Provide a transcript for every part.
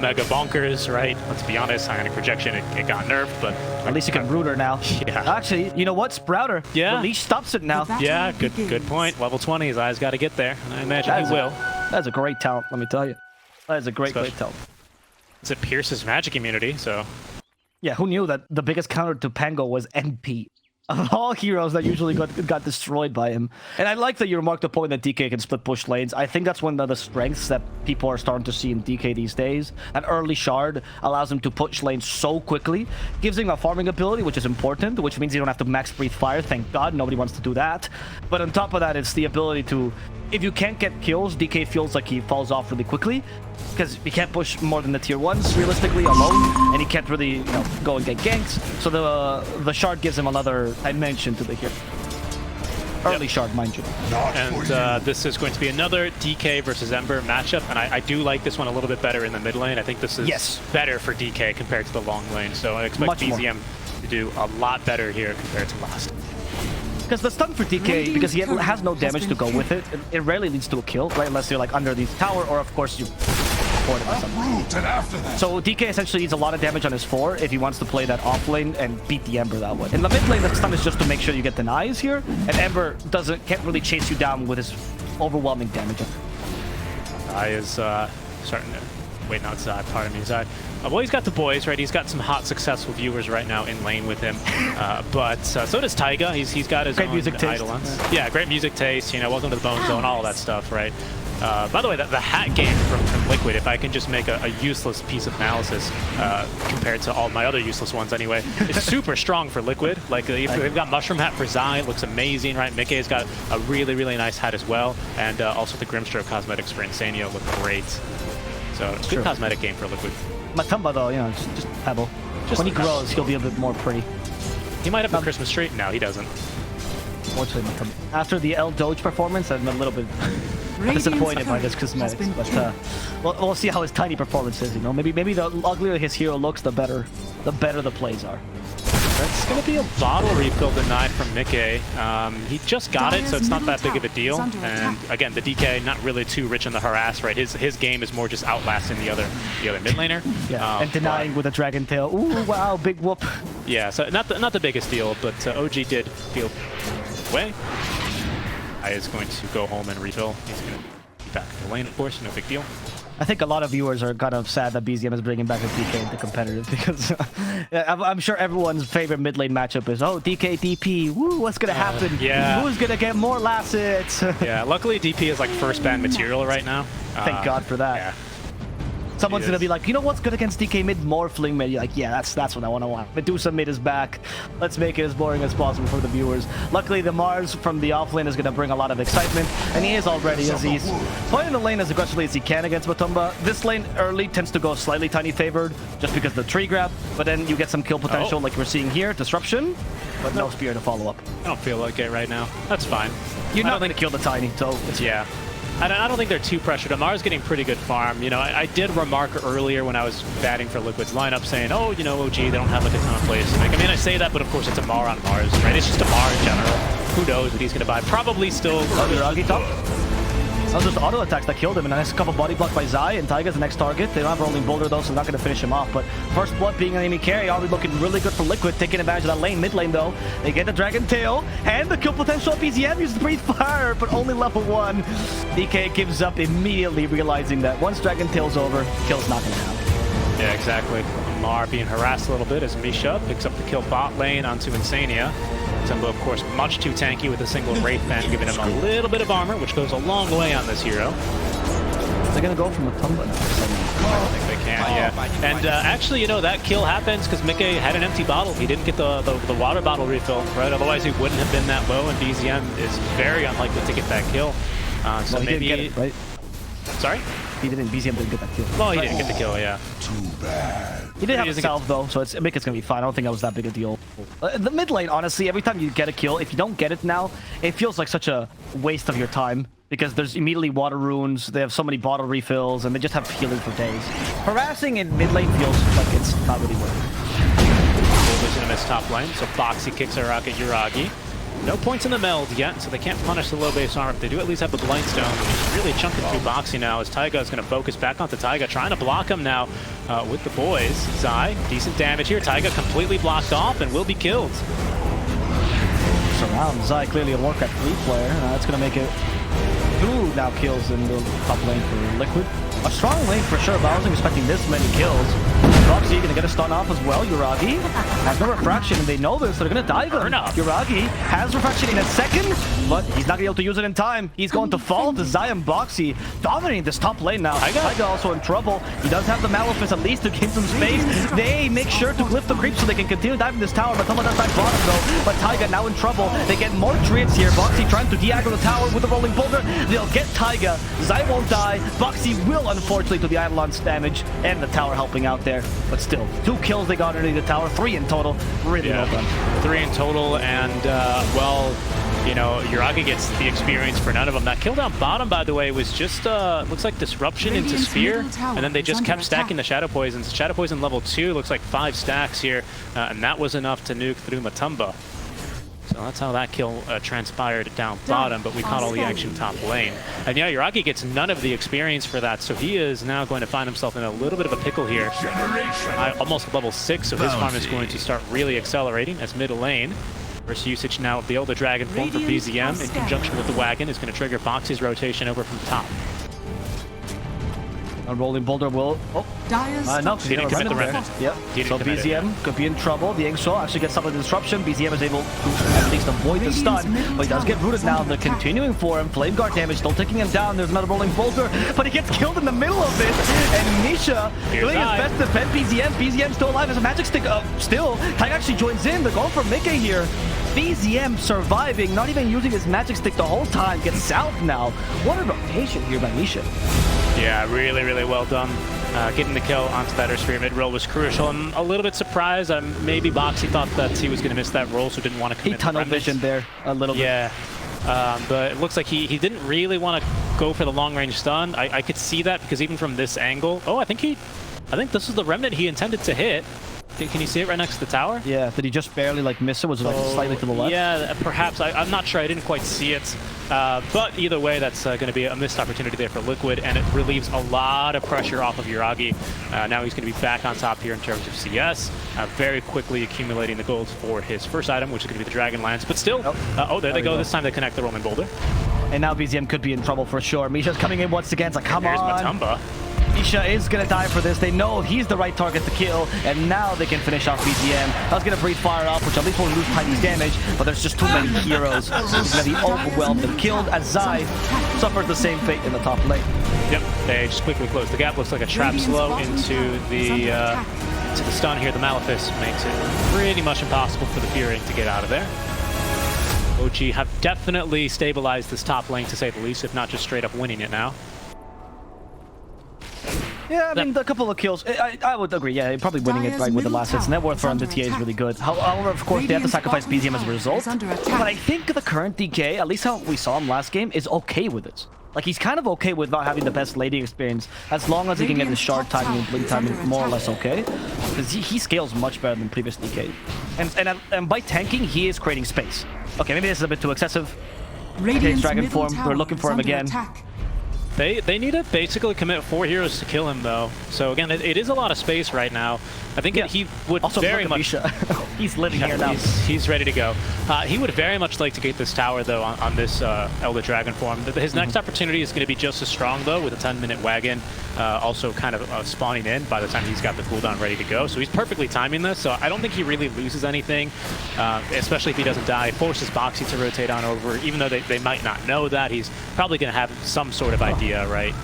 mega bonkers, right? Let's be honest, Ionic Projection, it got nerfed, but... At least you can root her now. Yeah. Actually, you know what? Sprouter. Yeah. The leash stops it now. Yeah, good point. Level 20, his eyes got to get there, and I imagine he will. That's a great talent, let me tell you. That is a great talent. It pierces magic immunity, so... Yeah, who knew that the biggest counter to Pango was NP? Of all heroes that usually got destroyed by him. And I like that you remarked the point that DK can split push lanes. I think that's one of the strengths that people are starting to see in DK these days. An early shard allows him to push lanes so quickly, gives him a farming ability, which is important, which means you don't have to max breathe fire. Thank God, nobody wants to do that. But on top of that, it's the ability to, if you can't get kills, DK feels like he falls off really quickly, because he can't push more than the tier 1s realistically alone, and he can't really, you know, go and get ganks. So the shard gives him another dimension to the hero. Early shard, mind you. And this is going to be another DK versus Ember matchup, and I do like this one a little bit better in the mid lane. I think this is better for DK compared to the long lane, so I expect BZM to do a lot better here compared to last. Because the stun for DK, because he has no damage to go with it, it rarely leads to a kill, right? Unless you're like under the tower, or of course you support it or something. So DK essentially needs a lot of damage on his 4 if he wants to play that off lane and beat the Ember that way. In the mid lane, the stun is just to make sure you get denies here, and Ember can't really chase you down with his overwhelming damage. I is starting to... Wait, not Zai, pardon me, Zai. Well, he's got the boys, right? He's got some hot, successful viewers right now in lane with him. But so does Taiga. He's got his own music taste. idolants. Yeah, great music taste. You know, welcome to the Bone Zone, all that stuff, right? By the way, the hat game from Liquid, if I can just make a useless piece of analysis compared to all my other useless ones anyway, is super strong for Liquid. Like, they've got Mushroom Hat for Zai, looks amazing, right? Mickey's got a really, really nice hat as well. And also the Grimstroke cosmetics for Insanio look great. So it's a good cosmetic game for Liquid. Matumba though, you know, just Pebble. When he grows, he'll be a bit more pretty. He might have a Christmas tree. No, he doesn't. Fortunately, Matumba. After the L Doge performance, I'm a little bit disappointed by this cosmetics. But we'll see how his tiny performance is. You know, maybe the uglier his hero looks, the better the plays are. That's going to be a bottle refill denied from Mickey. He just got it, so it's not that big of a deal. And again, the DK not really too rich in the harass, right? His game is more just outlasting the other mid laner. Yeah, and denying with a dragon tail. Ooh, wow, big whoop. Yeah, so not the biggest deal, but OG did feel way. I is going to go home and refill. He's going to be back in the lane, of course, no big deal. I think a lot of viewers are kind of sad that BZM is bringing back the DK into competitive because I'm sure everyone's favorite mid lane matchup is, oh, DK, DP, woo, what's going to happen? Yeah. Who's going to get more last hits? Yeah, luckily DP is like first ban material right now. Thank God for that. Yeah. Someone's going to be like, you know what's good against DK mid? Morphling mid. You're like, yeah, that's what I want. Medusa mid is back. Let's make it as boring as possible for the viewers. Luckily, the Mars from the offlane is going to bring a lot of excitement, and he is already, as he's playing the lane as aggressively as he can against Matumba. This lane early tends to go slightly tiny favored, just because of the tree grab, but then you get some kill potential like we're seeing here. Disruption, but no spear to follow up. I don't feel like it right now. That's fine. You're not going to kill the tiny, so it's yeah. I don't think they're too pressured. Amar's getting pretty good farm. You know, I did remark earlier when I was batting for Liquid's lineup saying, oh, you know, OG, they don't have like a ton of plays to make. I mean, I say that, but of course it's Amar on Mars, right? It's just Amar in general. Who knows what he's going to buy? Probably still... Yuragi top? That was just auto attacks that killed him, and a nice couple body block by Zai, and Taiga's the next target. They don't have rolling boulder though, so they're not going to finish him off. But first blood being an enemy carry, already looking really good for Liquid, taking advantage of that lane. Mid lane though, they get the Dragon Tail, and the kill potential of BZM uses Breathe Fire, but only level 1. DK gives up immediately, realizing that once Dragon Tail's over, kill's not going to happen. Yeah, exactly. Amar being harassed a little bit as Misha picks up the kill bot lane onto Insania. Tempo, of course, much too tanky with a single Wraith Fan, giving him a little bit of armor, which goes a long way on this hero. They're going to go from a Matumba now. I don't think they can, yeah. And actually, you know, that kill happens because Mickey had an empty bottle. He didn't get the water bottle refill, right? Otherwise, he wouldn't have been that low, and BZM is very unlikely to get that kill. So well, maybe... Didn't get it, right? Sorry? BZM didn't get that kill. Well, he didn't get the kill, yeah. Too bad. He did have a salve though, so it's gonna be fine. I don't think that was that big a deal. The mid lane, honestly, every time you get a kill, if you don't get it now, it feels like such a waste of your time because there's immediately water runes. They have so many bottle refills, and they just have healing for days. Harassing in mid lane feels like it's not really worth it. Vision of his top lane, so Boxy kicks a rock at Yuragi. No points in the meld yet, so they can't punish the low base armor. They do at least have the Blind Stone, which is really chunking through Boxy now, as Taiga is going to focus back onto Taiga, trying to block him now. with the boys. Zai, decent damage here. Taiga completely blocked off and will be killed. Around Zai, clearly a Warcraft 3 player. That's going to make it 2 now kills in the top lane for Liquid. A strong lane for sure, but I wasn't expecting this many kills. Roxy going to get a stun off as well. Yuragi has no refraction, and they know this. They're going to dive him. Yuragi has refraction in a second, but he's not going to be able to use it in time. He's going to fall to Zai and Boxy, dominating this top lane now. Taiga also in trouble. He does have the Malefice at least to give some space. They make sure to glyph the creep so they can continue diving this tower, but someone does dive bottom though. But Taiga now in trouble. They get more treants here. Boxy trying to de-aggro the tower with the rolling boulder. They'll get Taiga. Zai won't die. Boxy will, unfortunately, to the Eidolon's damage, and the tower helping out there. But still, 2 kills they got underneath the tower, 3 in total. Really well done. 3 in total, and well, you know, Yuragi gets the experience for none of them. That kill down bottom, by the way, was just looks like disruption into Spear, and then they just kept stacking the Shadow Poisons. Shadow Poison level 2 looks like 5 stacks here, and that was enough to nuke through Matumba. So that's how that kill transpired down bottom, but we caught all the action top lane. And yeah, Yuragi gets none of the experience for that, so he is now going to find himself in a little bit of a pickle here. Almost level 6, so his farm is going to start really accelerating as middle lane. First usage now of the Elder Dragon form for BZM in conjunction with the wagon is going to trigger Boxy's rotation over from top. A rolling boulder will... Oh, no, he didn't commit the remnant. Yep, so BZM could be in trouble. The Inksaw actually gets some of the disruption. BZM is able to at least avoid the stun, but he does get rooted now. They're continuing for him. Flame Guard damage still taking him down. There's another rolling boulder, but he gets killed in the middle of it. And Misha doing his best to defend BZM. BZM still alive. There's a magic stick still. Taiga actually joins in. They're going for Mickey here. BZM surviving, not even using his magic stick the whole time. Gets south now. What a rotation here by Misha. Yeah, really, really well done. Getting the kill onto that Earth Sphere mid-roll was crucial. I'm a little bit surprised. Maybe Boxy thought that he was going to miss that roll, so didn't want to commit. He tunnel vision there a little bit. Yeah, but it looks like he didn't really want to go for the long-range stun. I could see that because even from this angle... Oh, I think this is the remnant he intended to hit. Can you see it right next to the tower? Yeah, did he just barely like miss it? Was it like slightly to the left? Yeah, perhaps. I'm not sure. I didn't quite see it. But either way, that's going to be a missed opportunity there for Liquid, and it relieves a lot of pressure off of Yuragi. Now he's going to be back on top here in terms of CS, very quickly accumulating the golds for his first item, which is going to be the Dragon Lance. But still, there they go. This time they connect the rolling boulder. And now BZM could be in trouble for sure. Misha's coming in once again. It's like, come on. Here's Matumba. Misha is going to die for this. They know he's the right target to kill, and now they can finish off BZM. I was going to breathe fire up, which at least won't lose Tiny's damage, but there's just too many heroes. He's going to be overwhelmed and killed as Zai suffers the same fate in the top lane. Yep, they just quickly close the gap. Looks like a trap slow into the stun here. The Malefice makes it pretty much impossible for the Fury to get out of there. OG have definitely stabilized this top lane, to say the least, if not just straight up winning it now. Yeah, I mean, a couple of kills. I would agree. Yeah, probably winning it right with the last hits. Net worth for the TA is really good. However, of course, they have to sacrifice BZM as a result. But I think the current DK, at least how we saw him last game, is okay with it. Like, he's kind of okay with not having the best lady experience, as long as he can get his shard timing and blink timing more or less okay. Because he scales much better than previous DK. And by tanking, he is creating space. Okay, maybe this is a bit too excessive. Takes Dragon form. We're looking for him again. They need to basically commit 4 heroes to kill him, though. So again, it is a lot of space right now. I think he would also very much... He's living here now. He's ready to go. He would very much like to get this tower, though, on this Elder Dragon form. His next opportunity is going to be just as strong, though, with a 10-minute wagon also kind of spawning in by the time he's got the cooldown ready to go. So he's perfectly timing this, so I don't think he really loses anything, especially if he doesn't die. Forces Boxy to rotate on over, even though they might not know that. He's probably going to have some sort of idea, right?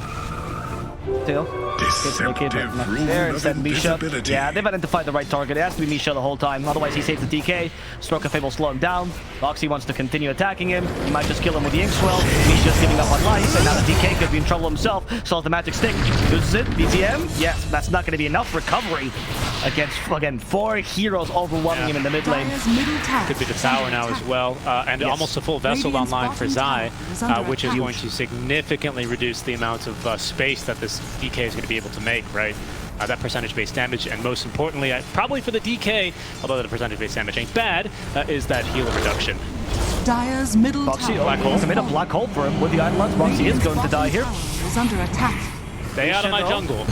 Still. There, instead Misha. Yeah, they've identified the right target. It has to be Misha the whole time. Otherwise, he saves the DK. Stroke of Fate will slow him down. Boxy wants to continue attacking him. He might just kill him with the Ink Swell. Misha's giving up on life, and now the DK could be in trouble himself. Solves the magic stick. Uses it. BZM. Yes, that's not going to be enough recovery against, again, 4 heroes overwhelming him in the mid lane. Could be the tower now as well. And almost a full Vessel online for Zai, which is going to significantly reduce the amount of space that this DK is going to be able to make, right? That percentage-based damage, and most importantly, probably for the DK, although the percentage-based damage ain't bad, is that healer reduction. Dire's middle Boxy, tower black hole. Commit a black hole for him with the Eidolons. Boxy is going to die here. Is under attack. Stay out of my jungle.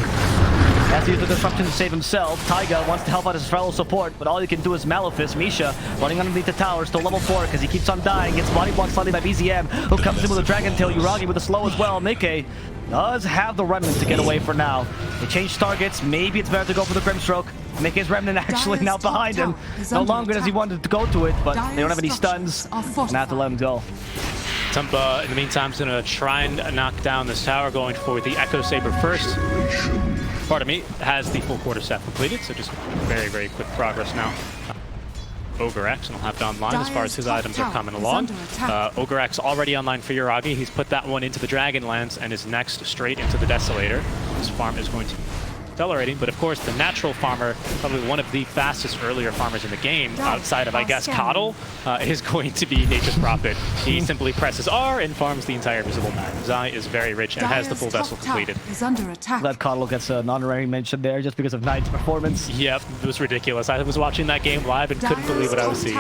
Has to use the disruption to save himself. Taiga wants to help out his fellow support, but all he can do is Malefice. Misha running underneath the tower, still level 4 because he keeps on dying. Gets body blocked slightly by BZM, who comes in with a Dragon Tail. Yuragi with a slow as well. Mickey does have the Remnant to get away for now. They change targets. Maybe it's better to go for the Grimstroke. Mickey's Remnant actually now behind him. No longer does he want to go to it, but they don't have any stuns. And have to let him go. Tumba, in the meantime, is going to try and knock down this tower, going for the Echo Saber first. Pardon me, has the full quarterstaff completed, so just very, very quick progress now. Ogre-X, and I'll have it online as far as his items are coming along. Ogre-X already online for Yuragi. He's put that one into the Dragonlance and is next straight into the Desolator. This farm is going to be accelerating, but of course the natural farmer, probably one of the fastest earlier farmers in the game, outside of, I guess, Coddle, is going to be Nature's Prophet. He simply presses R and farms the entire visible map. Zai is very rich and has the full vessel completed. Glad Coddle gets an honorary mention there just because of Knight's performance. Yep, it was ridiculous. I was watching that game live and couldn't believe what I was seeing.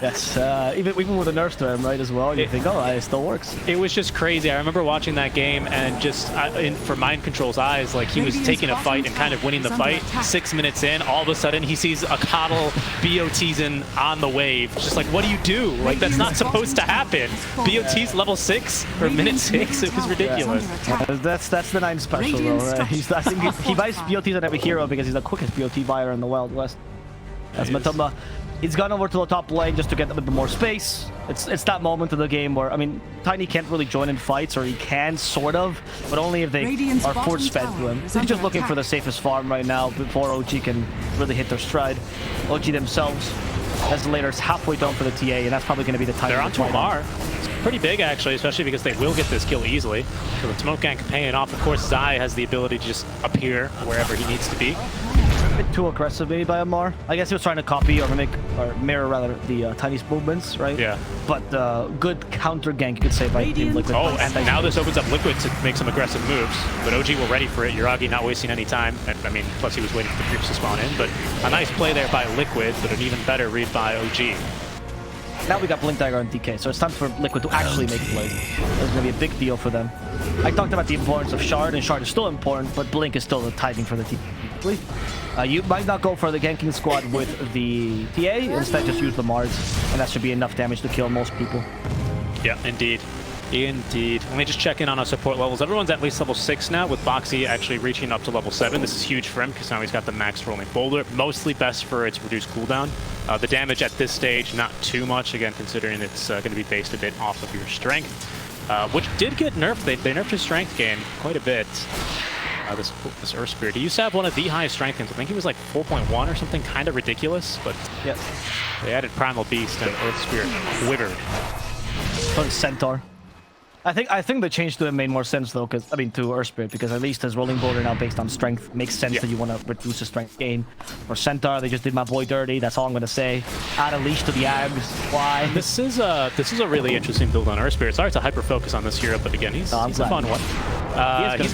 Yes, even with a nerf to him, right, as well, you think, oh, it still works. It was just crazy. I remember watching that game and just, for Mind Control's eyes, like he was taking a fight and kind of winning the fight. 6 minutes in, all of a sudden he sees a Coddle BOT's in on the wave. Just like, what do you do? Like, that's not supposed to happen. BOT's level 6 or minute 6. It was ridiculous. That's the 9 special, though, right? I think he buys BOTs on every hero because he's the quickest BOT buyer in the Wild West. That's Matumba. He's gone over to the top lane just to get a bit more space. It's that moment of the game where, I mean, Tiny can't really join in fights, or he can, sort of, but only if they are force-fed to him. He's just looking for the safest farm right now before OG can really hit their stride. OG themselves, Desolators halfway down for the TA, and that's probably going to be the time. They're on to Amar. It's pretty big, actually, especially because they will get this kill easily. So the smoke gank paying off. Of course, Zai has the ability to just appear wherever he needs to be. A bit too aggressive maybe by Amar. I guess he was trying to copy or mirror rather the Tiny's movements, right? Yeah. But good counter gank, you could say, by Team Liquid. Oh, and now this opens up Liquid to make some aggressive moves. But OG were ready for it. Yuragi not wasting any time. And, I mean, plus he was waiting for the creeps to spawn in. But a nice play there by Liquid, but an even better read by OG. Now we got Blink Dagger on DK, so it's time for Liquid to actually make plays. It's going to be a big deal for them. I talked about the importance of Shard, and Shard is still important, but Blink is still the timing for the team. You might not go for the ganking squad with the TA, instead just use the Mars, and that should be enough damage to kill most people. Yeah, indeed. Indeed. Let me just check in on our support levels. Everyone's at least level 6 now, with Boxy actually reaching up to level 7. This is huge for him, because now he's got the max rolling boulder. Mostly best for its reduced cooldown. The damage at this stage, not too much, again, considering it's going to be based a bit off of your strength. Which did get nerfed. They nerfed his strength gain quite a bit. This Earth Spirit. He used to have one of the highest strength gains. I think he was like 4.1 or something, kind of ridiculous, but yep. They added Primal Beast and Earth Spirit quivered. From Centaur. I think the change to him made more sense though, because I mean to Earth Spirit, because at least his rolling boulder now based on strength makes sense that you want to reduce the strength gain. For Centaur, they just did my boy dirty. That's all I'm gonna say. Add a leash to the Ags. Why? This is a really interesting build on Earth Spirit. Sorry to hyper focus on this hero, but again, he's a fun one. He's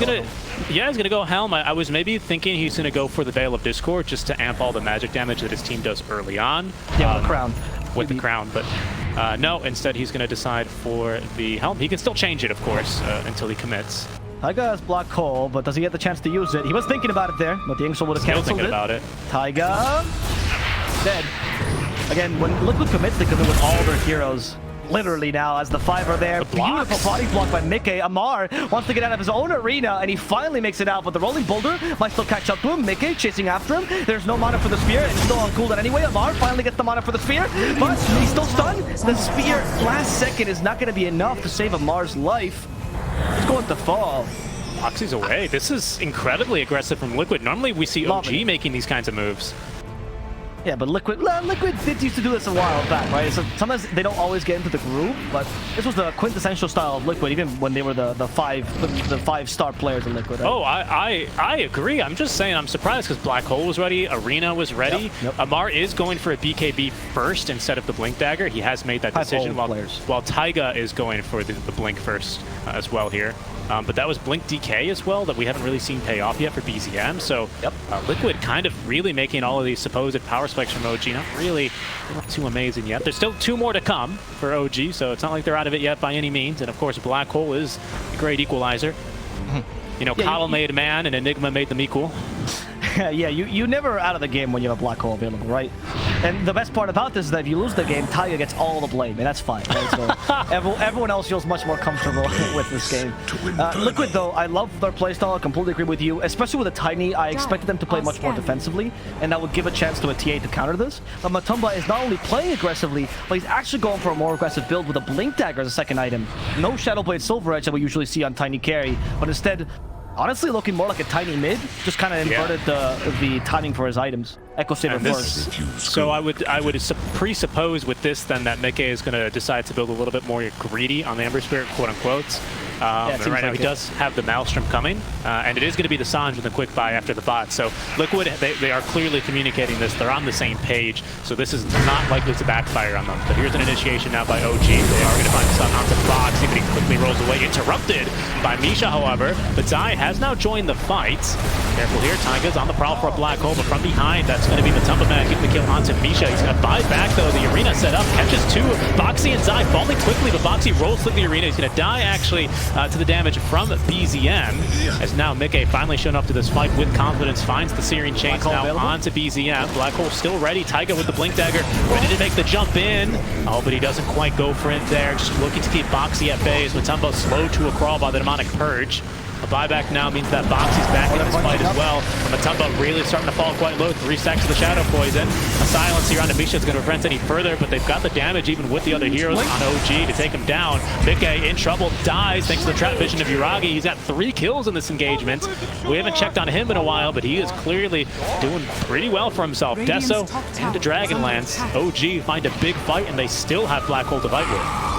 gonna go Helm. I was maybe thinking he's gonna go for the Veil of Discord just to amp all the magic damage that his team does early on. Yeah, with the crown. With the crown, but no, instead he's going to decide for the Helm. He can still change it, of course, until he commits. Taiga has Black Hole, but does he get the chance to use it? He was thinking about it there, but the Inksul would have canceled thinking about it. Taiga, dead. Again, when Liquid commits, they commit with all their heroes. Literally now, as the 5 are there. Beautiful body block by Mickey. Amar wants to get out of his own arena, and he finally makes it out, but the rolling boulder might still catch up to him. Mickey chasing after him. There's no mana for the spear, and it's still on cooldown anyway. Amar finally gets the mana for the spear, but he's still stunned. The spear, last second, is not going to be enough to save Amar's life. It's going to fall. Boxy's away. This is incredibly aggressive from Liquid. Normally, we see OG making these kinds of moves. Yeah, but Liquid did used to do this a while back, right? So sometimes they don't always get into the groove, but this was the quintessential style of Liquid, even when they were the 5-star players in Liquid. Right? Oh, I agree. I'm just saying I'm surprised because Black Hole was ready, Arena was ready. Yep. Amar is going for a BKB first instead of the Blink Dagger. He has made that decision, while Taiga is going for the Blink first as well here. But that was Blink DK as well that we haven't really seen pay off yet for BZM. So Liquid kind of really making all of these supposed power spikes from OG. Not really not too amazing yet. There's still 2 more to come for OG, so it's not like they're out of it yet by any means. And of course, Black Hole is a great equalizer. You know, Coddle made man and Enigma made them equal. Yeah, you never are out of the game when you have a black hole available, right? And the best part about this is that if you lose the game, Taiga gets all the blame, and that's fine, right? So everyone else feels much more comfortable with this game. Liquid, though, I love their playstyle. I completely agree with you. Especially with a Tiny, I expected them to play much more defensively, and that would give a chance to a TA to counter this. But Matumba is not only playing aggressively, but he's actually going for a more aggressive build with a Blink Dagger as a second item. No Shadowblade Silver Edge that we usually see on Tiny Carry, but instead, honestly, looking more like a Tiny mid, just kind of inverted the timing for his items. Echo Saber first. So I would presuppose with this then that Mickey is going to decide to build a little bit more greedy on the Ember Spirit, quote unquote. And right now he does have the Maelstrom coming, and it is going to be the Sange with a quick buy after the bot. So Liquid, they are clearly communicating this. They're on the same page, so this is not likely to backfire on them. But here's an initiation now by OG. They are going to find the stun onto Fox, but he quickly rolls away. Interrupted by Misha, however. But Zai has now joined the fight. Careful here, Taiga's on the prowl for a black hole, but from behind, that's going to be Matumba man getting the kill onto Misha. He's going to buy back, though. The arena set up, catches two. Boxy and Zai falling quickly, but Boxy rolls through the arena. He's going to die, actually, to the damage from BZM, as now Mickey finally shown up to this fight with confidence, finds the Searing Chains now available onto BZM. Black Hole still ready. Taiga with the Blink Dagger, ready to make the jump in. Oh, but he doesn't quite go for it there. Just looking to keep Boxy at bay as Matumba slowed to a crawl by the Demonic Purge. A buyback now means that Boxy's back in this fight as well. Matumba really starting to fall quite low. 3 stacks of the Shadow Poison. A silence here on Amisha is going to prevent any further, but they've got the damage even with the other heroes on OG to take him down. Mickey in trouble, dies thanks to the trap vision of Yuragi. He's got 3 kills in this engagement. We haven't checked on him in a while, but he is clearly doing pretty well for himself. Deso and the Dragonlance. OG find a big fight, and they still have Black Hole to fight with.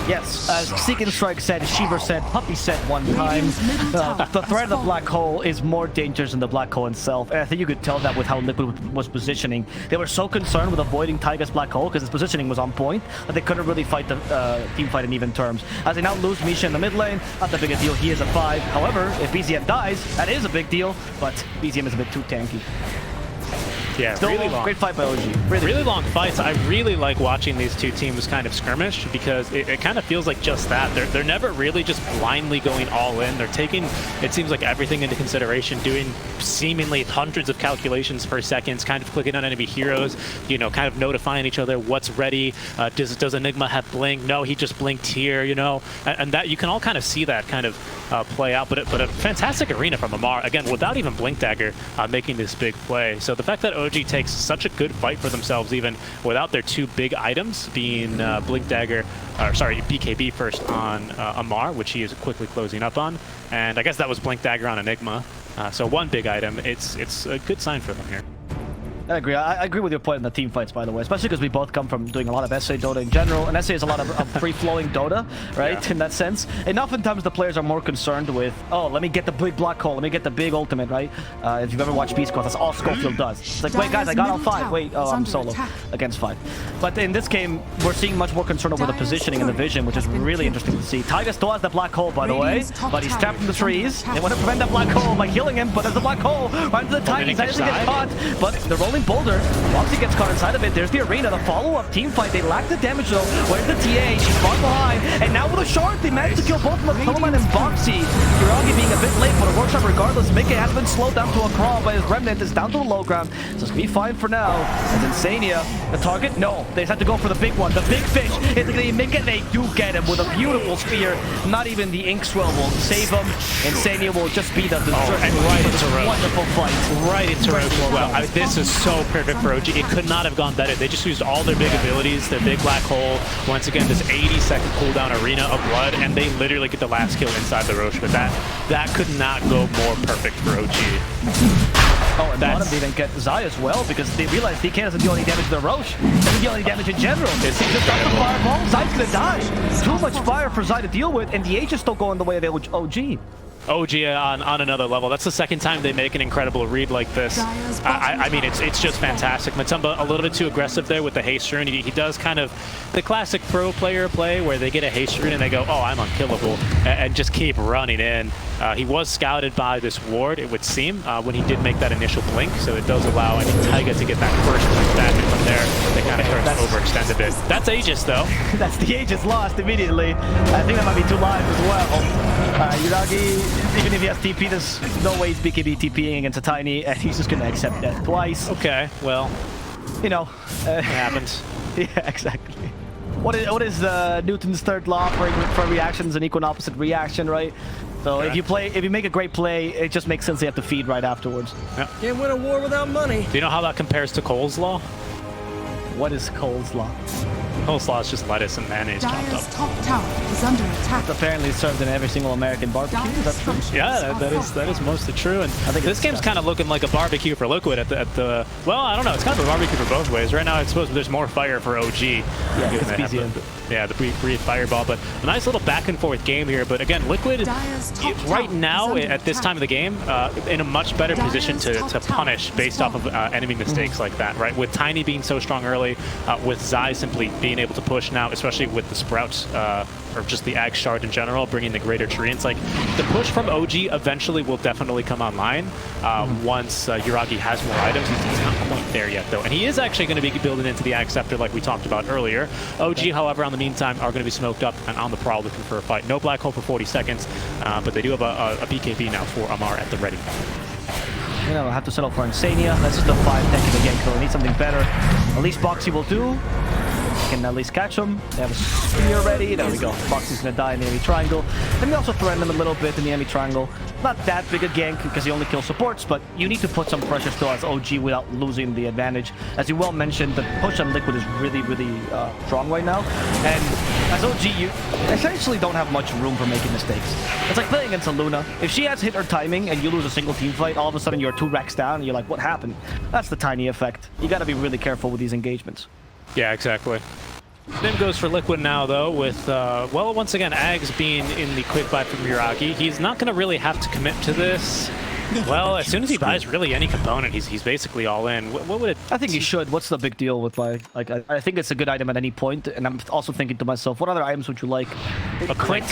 Yes, as Seeking Strike said, Shiver said, Puppy said one time, the threat of the black hole is more dangerous than the black hole itself. And I think you could tell that with how Liquid was positioning. They were so concerned with avoiding Taiga's black hole because his positioning was on point that they couldn't really fight the team fight in even terms. As they now lose Misha in the mid lane, not the biggest deal. He is a 5. However, if BZM dies, that is a big deal, but BZM is a bit too tanky. Yeah, still really long. Great fight by OG. Really long fights. I really like watching these two teams kind of skirmish because it kind of feels like just that. They're never really just blindly going all in. They're taking, it seems like, everything into consideration, doing seemingly hundreds of calculations per second, kind of clicking on enemy heroes, you know, kind of notifying each other what's ready. Does Enigma have blink? No, he just blinked here, you know, and that you can all kind of see that kind of play out. But a fantastic arena from Amar, again, without even Blink Dagger making this big play. So the fact that OG takes such a good fight for themselves, even without their 2 big items, being Blink Dagger, or sorry, BKB first on Amar, which he is quickly closing up on, and I guess that was Blink Dagger on Enigma. So 1 big item. It's a good sign for them here. I agree. I agree with your point in the team fights, by the way, especially because we both come from doing a lot of SA Dota in general, and SA is a lot of free-flowing Dota, right, in that sense. And oftentimes the players are more concerned with, oh, let me get the big black hole, let me get the big ultimate, right? If you've ever watched Beast Squad, that's all Schofield does. It's like, wait, guys, I got all 5. Wait, oh, I'm solo against 5. But in this game, we're seeing much more concern over the positioning and the vision, which is really interesting to see. Taiga still has the black hole, by the way, but he's trapped in the trees. They want to prevent that black hole by killing him, but there's the black hole right into the Taiga. He doesn't get caught, but the rolling boulder. Once he gets caught inside of it, there's the arena, the follow-up team fight. They lack the damage though. Where's the TA? She's far behind. And now with a short, they managed to kill both Matumba and Boxy. Yuragi being a bit late for the workshop regardless. Mickey has been slowed down to a crawl, but his remnant is down to the low ground. So it's gonna be fine for now. As Insania, the target? No. They just have to go for the big one. The big fish is gonna be Mickey. They do get him with a beautiful spear. Not even the Inkswell will save him. Insania will just be the dessert. And right into Roche. Wonderful fight. Right into Roche as well. I mean, this is so perfect for OG. It could not have gone better. They just used all their big abilities, their big black hole. Once again, this 80-second cooldown arena of blood, and they literally get the last kill inside the Roche. But that could not go more perfect for OG. Oh, and bottom they didn't get Zai as well because they realized DK doesn't deal any damage to the Roche. Doesn't deal any damage in general. He just got the fireball. Zai's gonna die. Too much fire for Zai to deal with, and the H is still going the way of the OG. OG on another level. That's the second time they make an incredible read like this. I mean, it's just fantastic. Matumba a little bit too aggressive there with the haste rune. He does kind of the classic pro player play where they get a haste rune and they go, oh, I'm unkillable, and just keep running in. He was scouted by this ward, it would seem, when he did make that initial blink, so it does allow Taiga to get that first blink back, and from there, they kind of start to overextend a bit. That's Aegis, though. That's the Aegis lost immediately. I think that might be too live as well. Yuragi, even if he has TP, there's no way he's BKB TPing against a Tiny, and he's just going to accept that twice. Okay, well, you know. It happens. Yeah, exactly. What is Newton's third law for reactions? An equal and opposite reaction, right? So if you make a great play, it just makes sense you have to feed right afterwards. Yep. Can't win a war without money. Do you know how that compares to Cole's law? What is Cole's law? Cole's law is just lettuce and mayonnaise chopped Dire's up. top tower is under attack. It's apparently served in every single American barbecue. Is that true? Yeah, that is mostly true. And I think this game's kind of looking like a barbecue for Liquid at the well, I don't know. It's kind of a barbecue for both ways. Right now, I suppose there's more fire for OG. Yeah, it's BZM. The brief fireball, but a nice little back and forth game here. But again, Liquid right now at this time of the game in a much better position to punish based off of enemy mistakes like that, right? With Tiny being so strong early, with Zai simply being able to push now, especially with the Sprouts or just the Ag Shard in general, bringing the greater tree. It's like the push from OG eventually will definitely come online once Yuragi has more items. He's not quite there yet, though. And he is actually going to be building into the Ag Scepter like we talked about earlier. OG, however, on the meantime, are going to be smoked up and on the prowl looking for a fight. No Black Hole for 40 seconds, but they do have a BKB now for Amar at the ready. You know, have to settle for Insania. That's just a 5-tech of the game kill. Need something better. At least Boxy will do. Can at least catch him. They have a spear ready. There we go. Boxy's gonna die in the enemy triangle. Let me also threaten him a little bit in the enemy triangle. Not that big a gank because he only kills supports, but you need to put some pressure still as OG without losing the advantage. As you well mentioned, the push on Liquid is really, really strong right now. And as OG, you essentially don't have much room for making mistakes. It's like playing against a Luna. If she has hit her timing and you lose a single team fight, all of a sudden you're 2 racks down and you're like, what happened? That's the Tiny effect. You gotta be really careful with these engagements. Yeah, exactly. Nim goes for Liquid now, though, with, well, once again, Ags being in the quick buy from Yuragi. He's not going to really have to commit to this. Well, as soon as he buys really any component, he's basically all in. What would it... I think he should. What's the big deal with, like I think it's a good item at any point, and I'm also thinking to myself, what other items would you like? A Blink.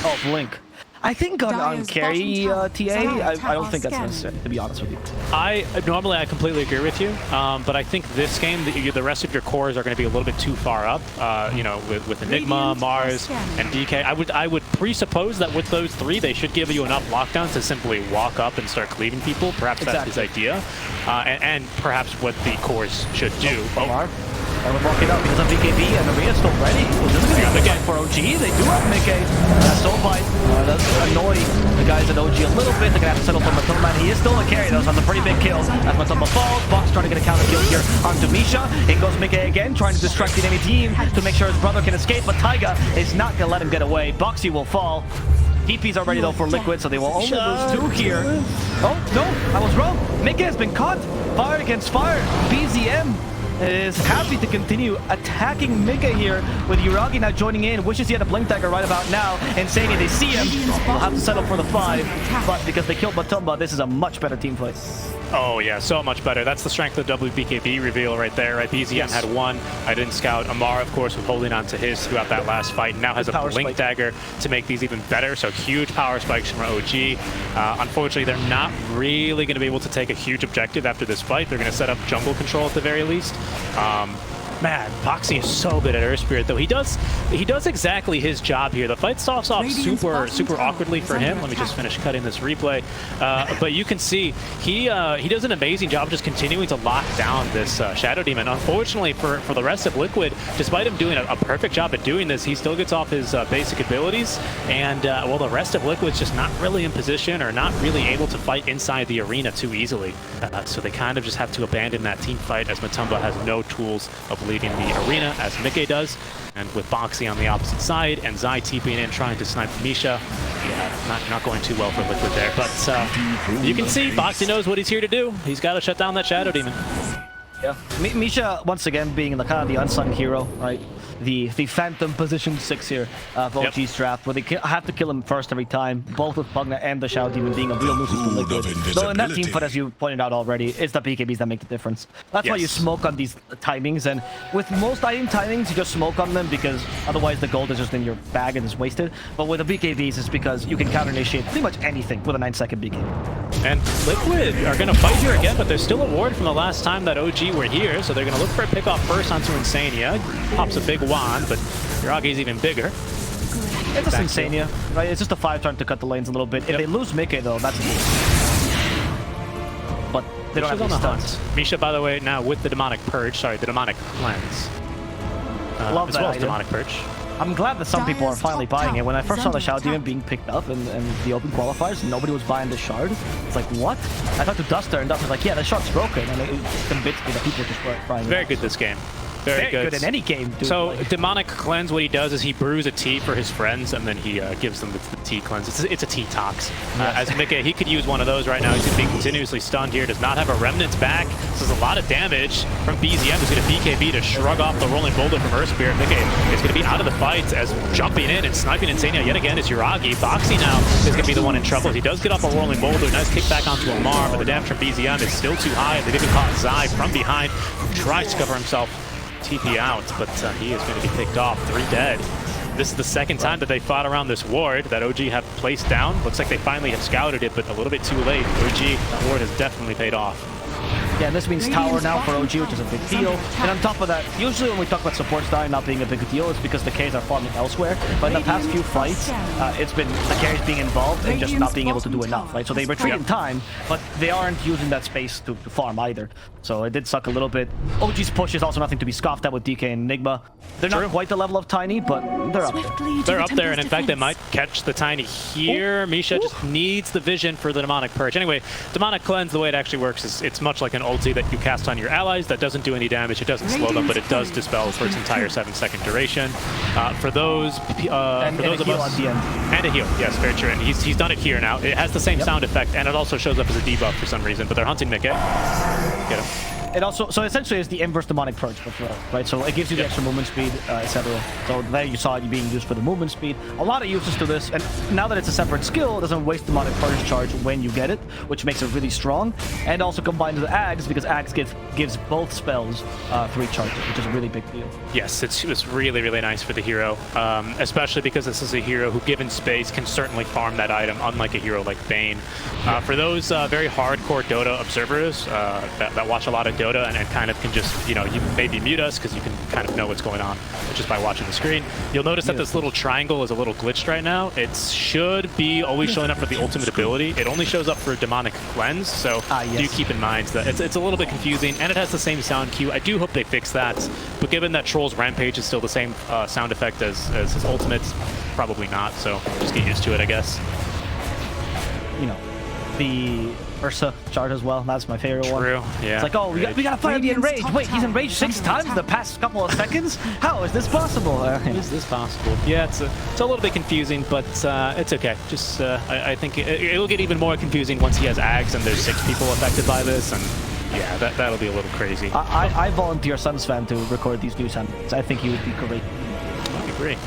Oh, Blink. I think on carry TA, I don't think that's necessary, to be honest with you. Normally I completely agree with you, but I think this game, the rest of your cores are going to be a little bit too far up. You know, with Enigma, Mars, and DK. I would presuppose that with those 3, they should give you enough lockdown to simply walk up and start cleaving people. Perhaps that's his idea, and perhaps what the cores should do. I would walk it up because of BKB and Arena's still ready. Well, this is going to be a good for OG. They do have Mickey. So bite. That's annoying the guys at OG a little bit. They're going to have to settle for Matumba. He is still a carry, though, so that's a pretty big kill. As Matumba falls, Box trying to get a counter kill here onto Misha. In goes Mickey again, trying to distract the enemy team to make sure his brother can escape, but Taiga is not going to let him get away. Boxy will fall. TPs are ready, though, for Liquid, so they will only lose 2 here. Oh, no, I was wrong. Mickey has been caught. Fire against fire. BZM is happy to continue attacking Mika here with Yuragi now joining in. Wishes he had a Blink Dagger right about now. Insania, they see him. They'll have to settle for the 5, but because they killed Matumba, this is a much better team fight. Oh yeah, so much better. That's the strength of the WBKB reveal right there, right? BZM had 1. I didn't scout. Amar, of course, was holding on to his throughout that last fight. Now has a Blink Dagger to make these even better. So huge power spikes from OG. Unfortunately, they're not really going to be able to take a huge objective after this fight. They're going to set up jungle control at the very least. Man, Boxy is so good at Earth Spirit, though. He does exactly his job here. The fight starts off super awkwardly for him. Let me just finish cutting this replay. But you can see he does an amazing job just continuing to lock down this Shadow Demon. Unfortunately for the rest of Liquid, despite him doing a perfect job at doing this, he still gets off his basic abilities. And, well, the rest of Liquid's just not really in position or not really able to fight inside the arena too easily. So they kind of just have to abandon that team fight as Matumba has no tools of leaving the arena as Mickey does, and with Boxy on the opposite side and Zai TPing in trying to snipe Misha. Yeah, not going too well for Liquid there, but you can see Boxy knows what he's here to do. He's got to shut down that Shadow Demon. Yeah, Misha once again being the kind of the unsung hero, right? the phantom position 6 here of OG's draft, where they have to kill him first every time, both with Pugna and the Shadow Demon being a real nuisance to Liquid. Though in that team fight, as you pointed out already, it's the BKBs that make the difference. That's why you smoke on these timings, and with most item timings, you just smoke on them because otherwise the gold is just in your bag and is wasted. But with the BKBs, it's because you can counter-initiate pretty much anything with a 9-second BKB. And Liquid are going to fight here again, but there's still a ward from the last time that OG were here, so they're going to look for a pick off first onto Insania. Pops a big wand, but Yuragi's even bigger. It's just Insania, right? It's just a 5-turn to cut the lanes a little bit. If they lose Mickey, though, that's a but they don't have any stuns. Misha, by the way, now with the Demonic Purge, sorry, the Demonic Cleanse. Love as that well as item. Demonic Purge. I'm glad that some people are finally buying it. When I first saw the Shadow Demon being picked up in the open qualifiers, nobody was buying the shard. It's like, what? I talked to Duster, and Duster's like, yeah, the shard's broken. And it convinced me that people are just buying it. Very good this game. Very good in any game, dude. So like, Demonic Cleanse, what he does is he brews a tea for his friends, and then he gives them the tea cleanse. It's a tea tox. As Mickey, he could use one of those right now. He's going to be continuously stunned here. Does not have a Remnant's back. This is a lot of damage from BZM. He's going to BKB to shrug off the Rolling Boulder from Earth Spirit. Mickey is going to be out of the fight as jumping in and sniping Insania yet again is Yuragi. Boxy now is going to be the one in trouble. He does get off a Rolling Boulder. Nice kickback onto Amar, but the damage from BZM is still too high. They've even caught Zai from behind, who tries to cover himself. TP out, but he is going to be picked off. 3 dead. This is the second time that they fought around this ward that OG have placed down. Looks like they finally have scouted it, but a little bit too late. OG, that ward has definitely paid off. Yeah, this means tower now for OG, which is a big deal. And on top of that, usually when we talk about supports dying not being a big deal, it's because the Ks are farming elsewhere. But in the past few fights, it's been the carries being involved and just not being able to do enough, right? So they retreat in time, but they aren't using that space to farm either. So it did suck a little bit. OG's push is also nothing to be scoffed at with DK and Enigma. They're not quite the level of Tiny, but they're up there. They're up there, and in fact, they might catch the Tiny here. Misha just needs the vision for the Demonic Purge. Anyway, Demonic Cleanse, the way it actually works is it's much like an ulti that you cast on your allies that doesn't do any damage. It doesn't slow them, but it does dispel for its entire 7-second duration. For those of us, at the end. And a heal, yes, very true. And he's done it here now. It has the same sound effect, and it also shows up as a debuff for some reason. But they're hunting Mickey. Get him. It also, so essentially it's the inverse Demonic Purge, right? So it gives you the extra movement speed, etc. So there you saw it being used for the movement speed. A lot of uses to this, and now that it's a separate skill, it doesn't waste Demonic Purge charge when you get it, which makes it really strong. And also combined with Ags, because Ags gives both spells 3 charges, which is a really big deal. Yes, it's really, really nice for the hero, especially because this is a hero who, given space, can certainly farm that item, unlike a hero like Bane. For those very hardcore Dota observers that watch a lot of Dota and kind of can just, you maybe mute us because you can kind of know what's going on just by watching the screen. You'll notice that this little triangle is a little glitched right now. It should be always showing up for the ultimate ability. It only shows up for Demonic Cleanse, so do keep in mind that it's a little bit confusing, and it has the same sound cue. I do hope they fix that, but given that Troll's Rampage is still the same sound effect as his ultimate, probably not, so just get used to it, I guess. The Ursa shard as well. That's my favorite one. True, yeah. It's like, oh, we gotta fight the Enrage. Wait, he's enraged 6 times in the past couple of seconds? How is this possible? Is this possible? Yeah, it's a little bit confusing, but it's okay. Just, I think it'll get even more confusing once he has Ags and there's 6 people affected by this, and yeah, that'll be a little crazy. I volunteer Suns fan to record these news handles. I think he would be great. I agree.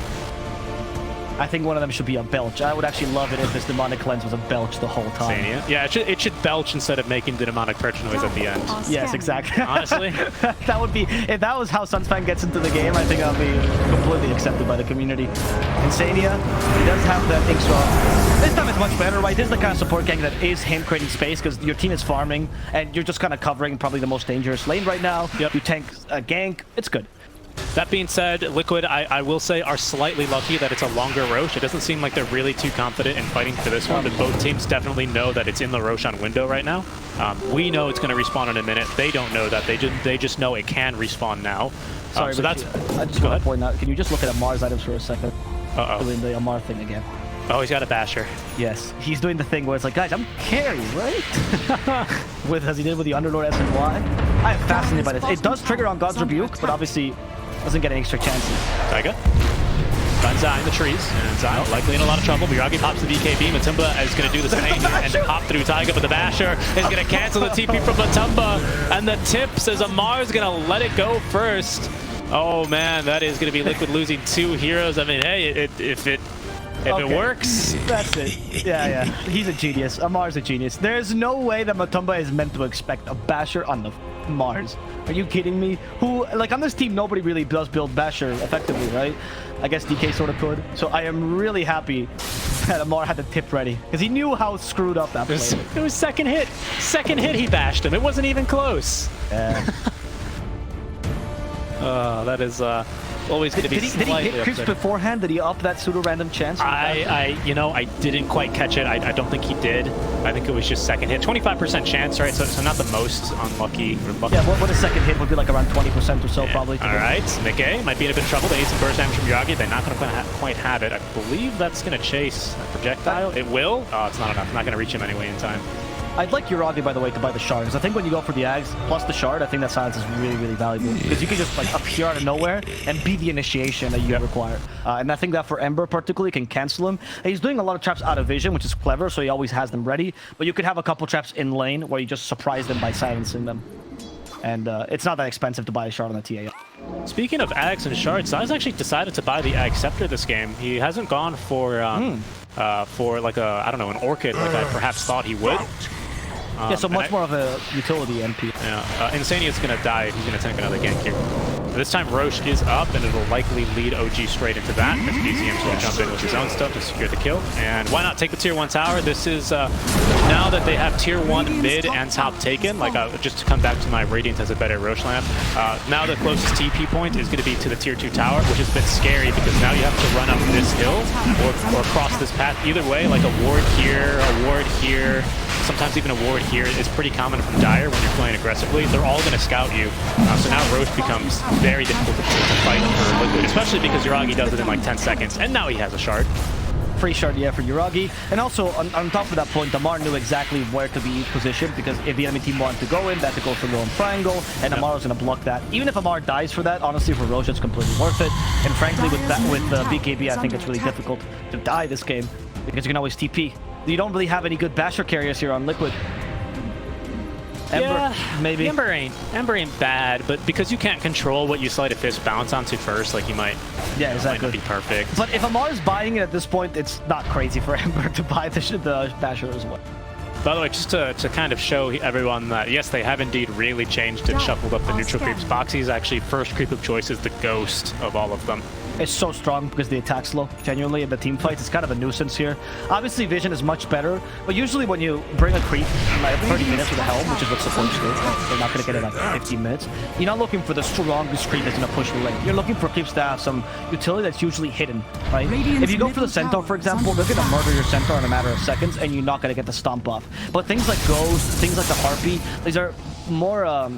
I think one of them should be a belch. I would actually love it if this Demonic Cleanse was a belch the whole time. Yeah, it should belch instead of making the Demonic Purge noise at the end. Yes, exactly. Honestly. That would be, if that was how Sunsfan gets into the game, I think I'll be completely accepted by the community. Insania, he does have that extra. This time it's much better, right? This is the kind of support gang that is him creating space because your team is farming and you're just kind of covering probably the most dangerous lane right now. Yep. You tank a gank, it's good. That being said, Liquid, I will say, are slightly lucky that it's a longer Roche. It doesn't seem like they're really too confident in fighting for this one, but both teams definitely know that it's in the Roshan window right now. We know it's going to respawn in a minute. They don't know that. They just know it can respawn now. Sorry, so that's... I just want to point out, can you just look at Amar's items for a second? Doing the Amar thing again. Oh, he's got a basher. Yes, he's doing the thing where it's like, guys, I'm carry, right? As he did with the Underlord SNY. I am fascinated by this. It does trigger on God's Rebuke, but obviously doesn't get any extra chances. Taiga finds Zai in the trees, and Zai likely in a lot of trouble. Yuragi pops the DK beam. Matumba is going to do the same and hop through Taiga, but the Basher is going to cancel the TP from Matumba, and the tips as Amar is going to let it go first. Oh man, that is going to be Liquid losing 2 heroes. I mean, hey, if it works. That's it. Yeah. He's a genius. Amar's a genius. There's no way that Matumba is meant to expect a Basher on the Mars. Are you kidding me? Who, like, on this team, nobody really does build Basher effectively, right? I guess DK sort of could. So I am really happy that Amar had the tip ready, because he knew how screwed up that play was. It was second hit. Second hit, he bashed him. It wasn't even close. Yeah. That is always going to be. Did he hit creeps beforehand? Did he up that pseudo random chance? I didn't quite catch it. I don't think he did. I think it was just second hit. 25% chance, right? So not the most unlucky. Yeah, what a second hit would be, like around 20% or so, yeah. probably. All right, Mickey might be in a bit of trouble. They need some burst damage from Yuragi. They're not going to quite have it. I believe that's going to chase a projectile. It will. Oh, it's not enough. Not going to reach him anyway in time. I'd like Yuragi, by the way, to buy the shard, because I think when you go for the Ags plus the shard, I think that silence is really, really valuable, because you can just like appear out of nowhere and be the initiation that you require. And I think that for Ember particularly can cancel him. And he's doing a lot of traps out of vision, which is clever, so he always has them ready. But you could have a couple traps in lane where you just surprise them by silencing them. And it's not that expensive to buy a shard on the TA. Speaking of Ags and shards, Zai's actually decided to buy the Ag Scepter this game. He hasn't gone for like a, I don't know, an Orchid like I perhaps thought he would. Yeah, so much more of a utility MP. Yeah, Insania's going to die. He's going to tank another gank here. This time Roche is up, and it'll likely lead OG straight into that. As BZM's going to jump in with his own stuff to secure the kill. And why not take the tier 1 tower? This is, now that they have tier 1 mid and top taken, like just to come back to my Radiant has a better Roche lineup, now the closest TP point is going to be to the tier 2 tower, which is a bit scary because now you have to run up this hill or cross this path. Either way, like a ward here, sometimes even a ward here is pretty common from Dire when you're playing aggressively. They're all going to scout you. So now Roche becomes very difficult to fight for Liquid, especially because Yuragi does it in like 10 seconds, and now he has a shard. Free shard, yeah, for Yuragi. And also, on top of that point, Amar knew exactly where to be positioned, because if the enemy team wanted to go in, they had to go for their own triangle, and Amar was going to block that. Even if Amar dies for that, honestly, for Roche, it's completely worth it. And frankly, with BKB, I think it's really difficult to die this game, because you can always TP. You don't really have any good Basher carriers here on Liquid. Ember, yeah, maybe. Ember ain't bad, but because you can't control what you Sleight of Fist bounce onto first, like you might, might not be perfect. But if Amar is buying it at this point, it's not crazy for Ember to buy the Basher as well. By the way, just to kind of show everyone that, yes, they have indeed really changed and shuffled up the neutral creeps. Boxy's actually first creep of choice is the ghost of all of them. It's so strong because the attack's low, genuinely, in the team fights. It's kind of a nuisance here. Obviously, vision is much better, but usually when you bring a creep in like 30 minutes with a helm, which is what supports do, they're not going to get it in like 15 minutes, you're not looking for the strongest creep that's going to push the lane. You're looking for creeps that have some utility that's usually hidden, right? If you go for the Centaur, for example, they're going to murder your Centaur in a matter of seconds, and you're not going to get the stomp buff. But things like Ghost, things like the Harpy, these are more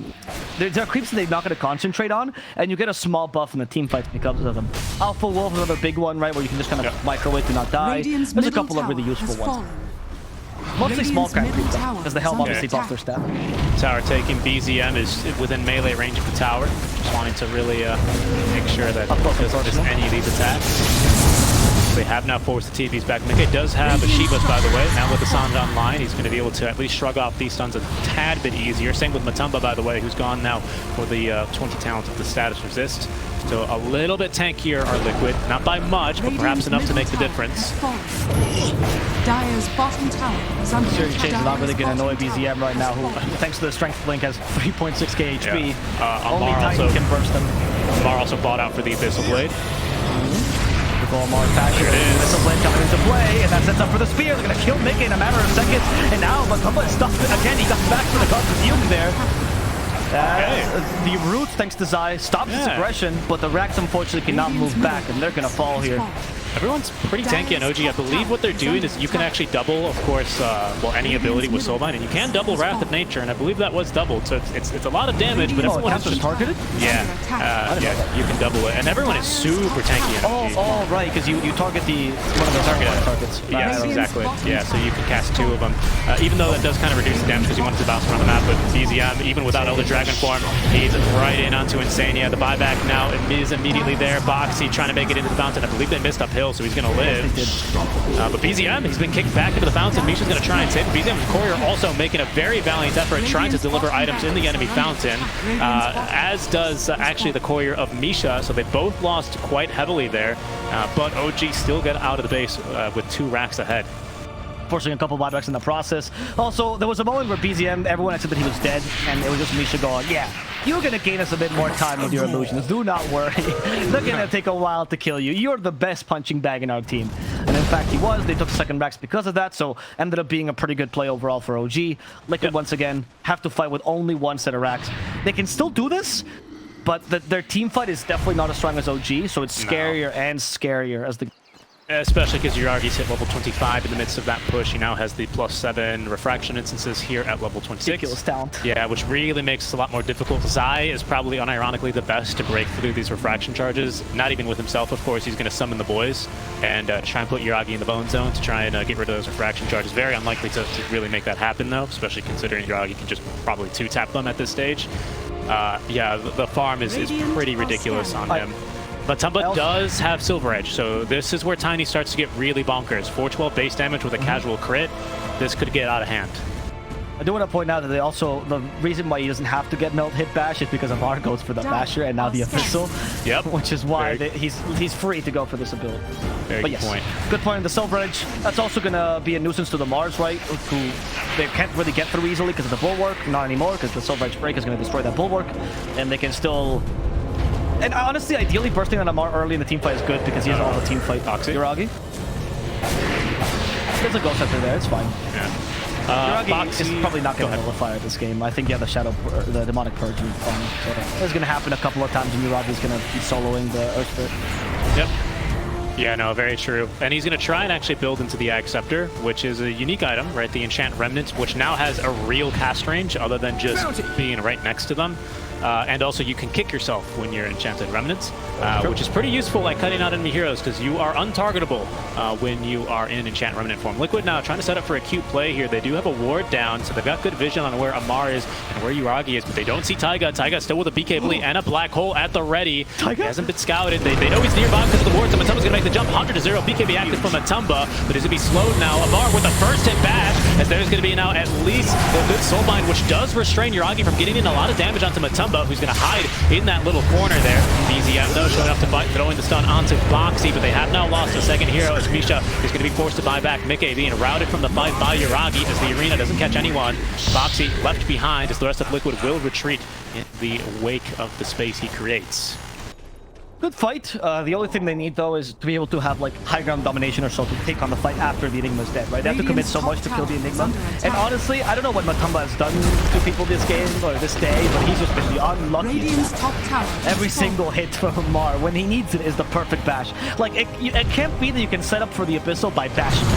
they're creeps that they're not going to concentrate on, and you get a small buff in the team fights because of them. Alpha Wolf is another big one, right, where you can just kind of microwave to not die. There's a couple of really useful ones. Mostly small crap creeps, because the helm obviously buffs their stat. Tower taking. BZM is within melee range of the tower, just wanting to really make sure that doesn't miss any of these attacks. They have now forced the TPs back. Mickey does have a Shivas, by the way. Now with the Sanj online, he's going to be able to at least shrug off these stuns a tad bit easier. Same with Matumba, by the way, who's gone now for the 20 talents of the status resist. So a little bit tankier are Liquid. Not by much, but perhaps enough to make the difference. Dire's bottom tower is under attack. Change is not really going to annoy BZM right now, who, thanks to the strength blink, has 3.6k HP. Yeah. Only Titan can burst them. Amar also bought out for the Abyssal Blade. Amar attacking. Abyssal Blade coming into play, and that sets up for the spear. They're going to kill Mickey in a matter of seconds. And now Matumba is stuck again. He got back for the God Fume there. The roots, thanks to Zai, stops his aggression, but the Rax unfortunately cannot move back, and they're going to fall here. Everyone's pretty tanky on OG. I believe what they're doing is you can actually double, of course, well, any ability with Soulbind, and you can double Wrath of Nature, and I believe that was doubled, so it's a lot of damage, but everyone is just targeted? Yeah, you can double it, and everyone is super tanky on OG. Oh, right, because you target one of the targets. Yes, exactly. Yeah, so you can cast 2 of them, even though that does kind of reduce the damage because you want it to bounce around the map, but BZM, even without Elder Dragon form, he's right in onto Insania. The buyback now is immediately there. Boxy trying to make it into the fountain. I believe they missed uphill. hill, so he's going to live. But BZM, he's been kicked back into the fountain. Misha's going to try and save it. BZM's courier also making a very valiant effort trying to deliver items in the enemy fountain, as does actually the courier of Misha, so they both lost quite heavily there, but OG still get out of the base with 2 racks ahead. Forcing a couple buybacks in the process. Also, there was a moment where BZM, everyone had said that he was dead, and it was just Misha going, yeah, you're gonna gain us a bit more time with your illusions. Do not worry. They're gonna take a while to kill you. You're the best punching bag in our team. And in fact, he was. They took second racks because of that, so ended up being a pretty good play overall for OG. Liquid, once again, have to fight with only 1 set of racks. They can still do this, but their team fight is definitely not as strong as OG, so it's scarier and scarier as the... Especially because Yuragi's hit level 25 in the midst of that push. He now has the +7 refraction instances here at level 26. Ridiculous talent. Yeah, which really makes it a lot more difficult. Zai is probably unironically the best to break through these refraction charges. Not even with himself, of course. He's going to summon the boys and try and put Yuragi in the bone zone to try and get rid of those refraction charges. Very unlikely to really make that happen, though, especially considering Yuragi can just probably 2-tap them at this stage. Yeah, the farm is pretty ridiculous on him. But Tumba does have Silver Edge, so this is where Tiny starts to get really bonkers. 412 base damage with a casual crit. This could get out of hand. I do want to point out that they also, the reason why he doesn't have to get melt hit bash is because Amar goes for the basher and now the abyssal. Yep. Which is why he's free to go for this ability. Very good point. Good point on the Silver Edge. That's also going to be a nuisance to the Mars, right? Who they can't really get through easily because of the Bulwark. Not anymore, because the Silver Edge break is going to destroy that Bulwark. And they can still... And honestly, ideally, bursting on Amar early in the team fight is good because he has all the team fight. Yuragi. There's a Ghost Scepter there, it's fine. Yeah. Yuragi is probably not going to nullify this game. I think, yeah, the Demonic Purge is fine. So it's going to happen a couple of times and Yuragi's going to be soloing the Earth Spirit. Yep. Yeah, no, very true. And he's going to try and actually build into the Ag Scepter, which is a unique item, right? The Enchant Remnant, which now has a real cast range other than just being right next to them. And also you can kick yourself when you're Enchanted Remnants, which is pretty useful at cutting out enemy heroes because you are untargetable when you are in Enchant Remnant form. Liquid now trying to set up for a cute play here. They do have a ward down, so they've got good vision on where Amar is and where Yuragi is, but they don't see Taiga. Taiga still with a BK Bleed and a Black Hole at the ready. He hasn't been scouted. They know he's nearby because of the ward, so Matumba's going to make the jump 100-0. BKB active from Matumba, but he's going to be slowed now. Amar with the first hit bash, as there's going to be now at least a good soulbind, which does restrain Yuragi from getting in a lot of damage onto Matumba, who's going to hide in that little corner there. BZM though showing up to fight, throwing the stun onto Boxy, but they have now lost a second hero as Misha is going to be forced to buy back. Mickey being routed from the fight by Yuragi as the arena doesn't catch anyone. Boxy left behind as the rest of Liquid will retreat in the wake of the space he creates. Good fight. The only thing they need, though, is to be able to have, like, high ground domination or so to take on the fight after the Enigma's dead, right? They have to commit so much to kill the Enigma. And honestly, I don't know what Matumba has done to people this game or this day, but he's just been the unluckiest. Every single hit from Mar, when he needs it, is the perfect bash. Like, it can't be that you can set up for the Abyssal by bashing.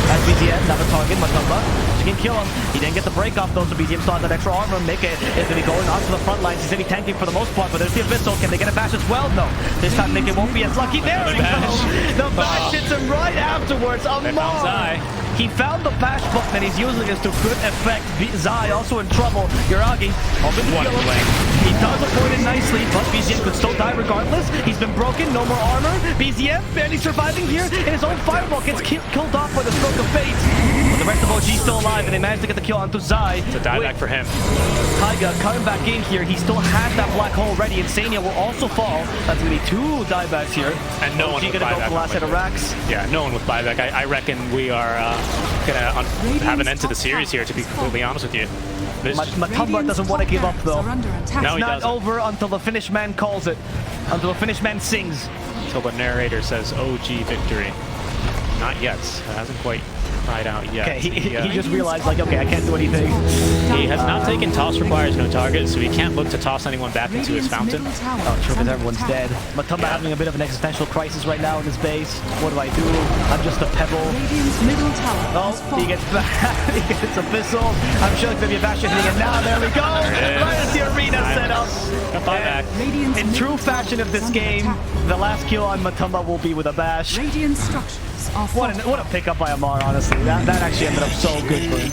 As BZM, not a target, Matumba. She can kill him. He didn't get the break off, though, so BZM still has that extra armor. Mickey is going to be going onto the front lines. He's going to be tanking for the most part, but there's the Abyssal. Can they get a bash as well? No. This time Mickey won't be as lucky. There we go. The bash hits him right afterwards. Amar. He found the bash button and he's using this to good effect. Zai also in trouble. Yuragi hoping to kill him. He does avoid it nicely, but BZM could still die regardless. He's been broken, no more armor. BZM barely surviving here, and his own fireball gets killed off by the stroke of fate. But the rest of OG still alive, and they managed to get the kill onto Zai. It's a dieback for him. Taiga coming back in here. He still has that black hole ready. Insania will also fall. That's going to be 2 diebacks here. And no one with gonna go for the last set of racks. Yeah, no one with buyback. I reckon we are going to have an end to the series here, to be completely honest with you. Matumba doesn't want to give up, though. It's not over until the Finnish man calls it. Until the Finnish man sings. Until the narrator says OG victory. Not yet. It hasn't quite cried out yet. Okay, he just realized, like, okay, I can't do anything. He has not taken toss requires no target, so he can't look to toss anyone back into his fountain. Oh, true, because everyone's dead. Matumba having a bit of an existential crisis right now in his base. What do I do? I'm just a pebble. Oh, he gets back. He gets Abyssal. I'm sure it's going to be a bastion hitting it now. There we go. Right as the arena set up. Back. In true fashion of this game, the last kill on Matumba will be with a bash. Radiant structures are what a pickup by Amar, honestly. That actually ended up so good for him.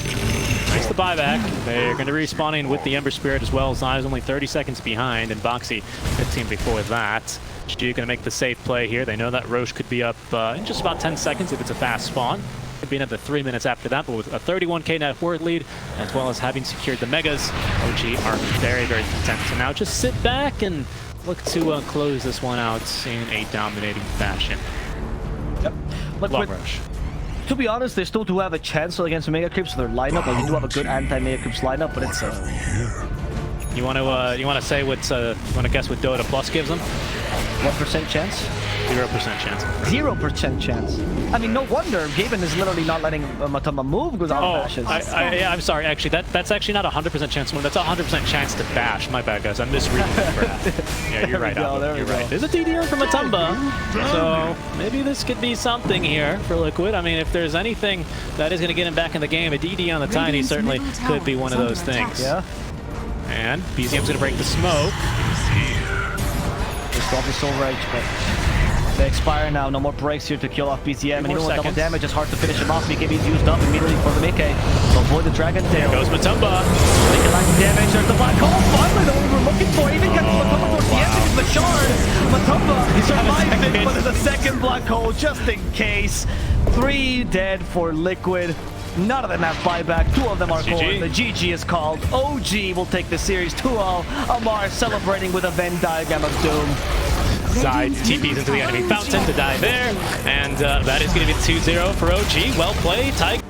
Nice the buyback. They're going to be respawning with the Ember Spirit as well. Zai's only 30 seconds behind, and Boxy 15 before that. You're going to make the safe play here. They know that Roche could be up in just about 10 seconds if it's a fast spawn. Could be another 3 minutes after that, but with a 31k net worth lead, as well as having secured the Megas, OG are very, very content to now just sit back and look to close this one out in a dominating fashion. Yep. Look, Long Rush. to be honest, they still do have a chance against Mega Creeps, so their lineup, like, they do have a good anti-Mega Creeps lineup, but it's You want to say what's you want to guess what Dota Plus gives them? 1% chance? 0% chance. 0% chance. I mean, no wonder Gaben is literally not letting Matamba move without bashes. I'm sorry. Actually, that's actually not a 100% chance. That's a 100% chance to bash. My bad, guys. I'm misreading the graph. Yeah, you're right. You're right. There's a DDR from Matamba, so maybe this could be something here for Liquid. I mean, if there's anything that is going to get him back in the game, a DD on the Tiny certainly could be one of those things. Yeah. And BZM's going to break the smoke. This drop is so rage, but they expire now. No more breaks here to kill off BZM. And even with double damage, it's hard to finish him off. BKB's used up immediately for the Mickey. So avoid the Dragon Tail. There goes Matamba. Taking lack of damage. There's the black hole. Finally, the one we were looking for. Even gets Matamba towards the end because the shard. Matamba survives it, but there's a second black hole just in case. 3 dead for Liquid. None of them have buyback. 2 of them are called. The GG is called. OG will take the series 2-0. Amar celebrating with a Venn diagram of doom. Side TPs into the enemy fountain to die there. And that is going to be 2-0 for OG. Well played, Tiger.